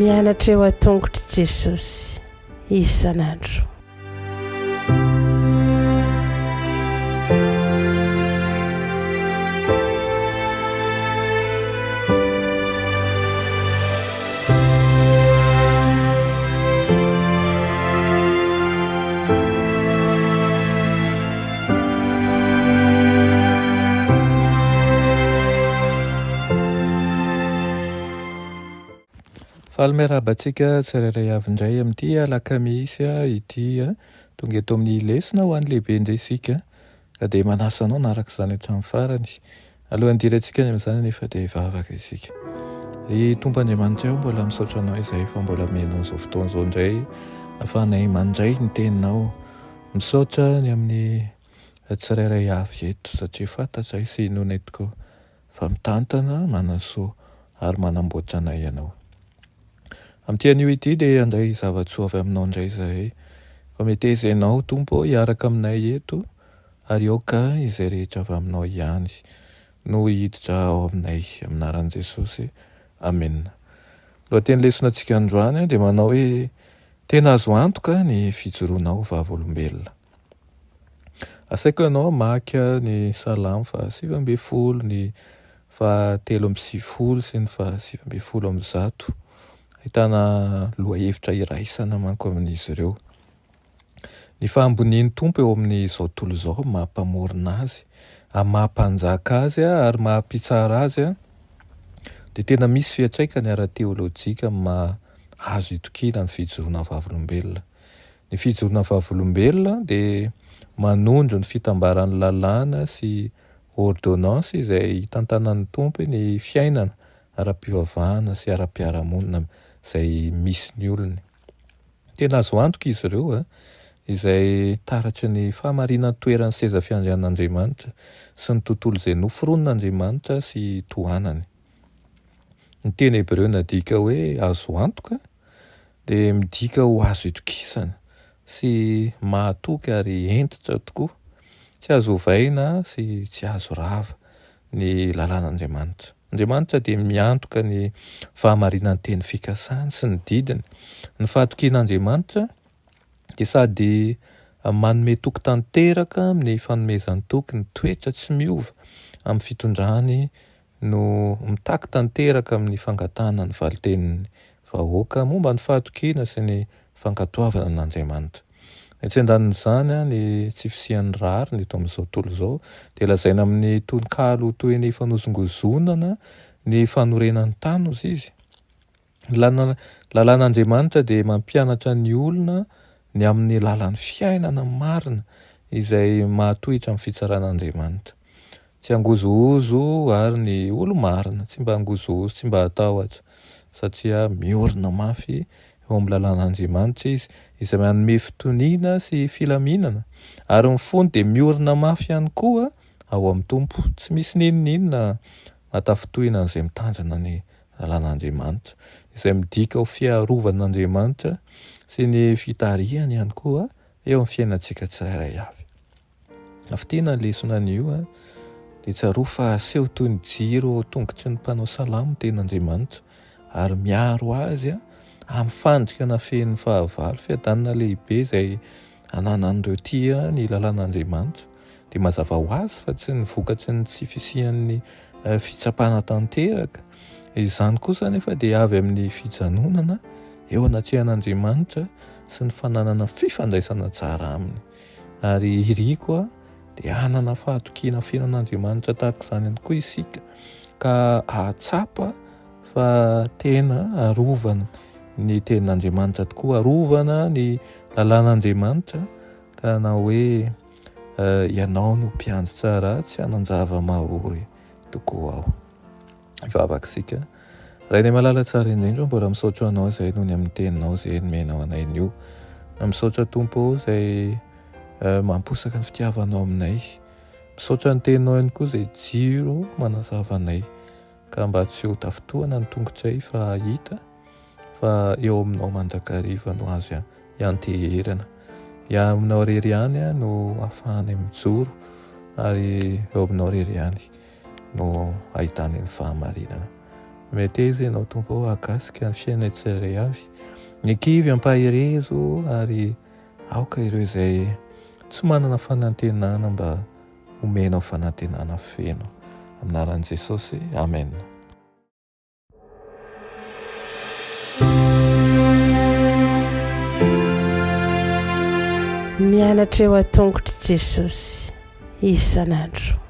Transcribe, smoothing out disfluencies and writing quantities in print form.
mianatra eo a-tongotry Jesosy isan'andro. Falmerabantsika tsirairay avy indray amin'ity alakamisy ity tonga eto amin'ny lesona ho an'ny lehibe indray isika ka dia manasa anao naraka izany hatramin'ny farany. Alohan'ny dirantsika ny amin'izany nefa dia hivavaka isika. Ry Tompoandriamanitra eo mbola misaotra anao izay fa mbola menao izao fotoana izao indray ahafahanay mandray ny teninao. Misaotra ny amin'ny tsirairay avy eto satria fantatsay sy inona tokoa fa mitantana manasoa ary manamboatra anay ianao. Amin'ity anio ity dia andray zava-tsoa avy aminao indray izahay. Fa metezenao Tompo hiaraka aminay eto ary aoka izay rehetra avy aminao ihany no hiditra ao aminay aminaran'i Jesosy. Amen. Lohateny lesonantsika androany dia manao hoe tena azo antoka ny fijoroanao vavolombelona. Asaiko ianao maka ny Salamo 110 ny 170 sy ny 190. Ahitana lohahevitra iraisana manko amin'izy ireo. Ny fahambonian'ny Tompo eo amin'izao tontolo izao mampamorona azy, mampanjaka azy ary mampitsara azy dia tena misy fiantraikany ara-teolojika mahazo itokina ny fijoroana vavolombelona. Ny fijoroana vavolombelona dia manondro ny fitambaran'ny lalàna sy ordonnance izay tantanan'ny Tompo ny fiainana ara-pivavahana sy ara-piarahamonina izay misy ny olony. Tena azo antoka izy ireo izay taratry ny fahamarinan'ny toeran'ny seza fiandrianan'Andriamanitra sy ny tontolo izay noforonon'Andriamanitra sy tohanany. Ny teny Hebreo nadika hoe azo antoka dia midika ho azo itokisana sy mahatoky ary entitra tokoa. Tsy azo ovaina sy tsy azo rava ny lalàn'Andriamanitra. Andriamanitra dia miantoka ny fahamarinan'ny teny fikasany sy ny didiny. Ny fahatokian'Andriamanitra dia sady manome toky tanteraka amin'ny fanomezan'ny toky ny toetra tsy miova amin'ny fitondrany no mitaky tanteraka amin'ny fangatahana ny valiten'ny vahoaka momba ny fahatokiana sy ny fankatoavana n'Andriamanitra. Tsy andanin'izany ny tsy fisian'ny rary ny eto amin'izao tontolo izao dia lazaina amin'ny tononkalo toy ny fanozongozonana ny fanorenan'ny tanoz izy. Lalàn'Andriamanitra dia mampianatra ny olona ny amin'ny lalan'ny fiainana marina izay mahatohitra amin'ny fitsaran'Andriamanitra. Tsy angozohozo ary ny olo marina, tsy mba angozohozo, tsy mba hatahotra satria miorina mafy eo amin'ny lalàn'Andriamanitra izy izay manome fitoniana sy filaminana ary ny fony dia miorina mafy ihany koa ao amin'ny Tompo. Tsy misy ninonninona matafitohina izay mitandrina ny lalàn'Andriamanitra izay midika ho fiarovan'Andriamanitra sy ny fitarihany ihany koa eo amin'ny fiainantsika tsirairay avy. Afitina ny lesona an'io dia tsaroa fa aseho toy ny jiro tongotry ny mpanao salamo ten'Andriamanitra ary miaro azy amin'ny fandrikana fen'ny fahavalo fiadanana lehibe izay ananan'ireo tia ny lalàn'Andriamanitra. Dia mazava ho azy fa tsy ny vokatry ny tsy fisian'ny fitsapana tanteraka. Izany kosa nefa dia avy amin'ny fijanonana eo anatrehan'Andriamanitra sy ny fananana fifandraisana tsara aminy. Ary iriko dia hanana fahatokiana fiainan'Andriamanitra tahaka izany ihany koa isika ka ahatsapa fa tena arovana ny tenin'Andriamanitra tokoa, arovana ny lalàn'Andriamanitra ka na hoe ianao no mpiandry tsara tsy hanan-java mahory tokoa aho. Ivavaka isika. Raha ny malala tsara indrindra mbola misaotra anao izay noho ny amin'ny teninao izay nomenao anay anio. Misaotra Tompo izay mamposaka ny fitiavanao aminay. Misaotra ny teninao ihany koa izay jiro manazava anay ka mba tsy ho tafitohana ny tongotray fa hita fa eo aminao mandrakariva no azo ianteherana. Aminao rery ihany no ahafahanay mijoro ary eo aminao rery ihany no ahitany ny fahamarinana. Mety izy ianao tompo akasika ny fiainay tsirairay avy, ny kivy ampahirezo ary aoka ireo izay tsy manana fanantenana mba omenao fanantenana feno. Anaran'i Jesosy, amen. Mianatra eo an-tongotry Jesosy isan'andro.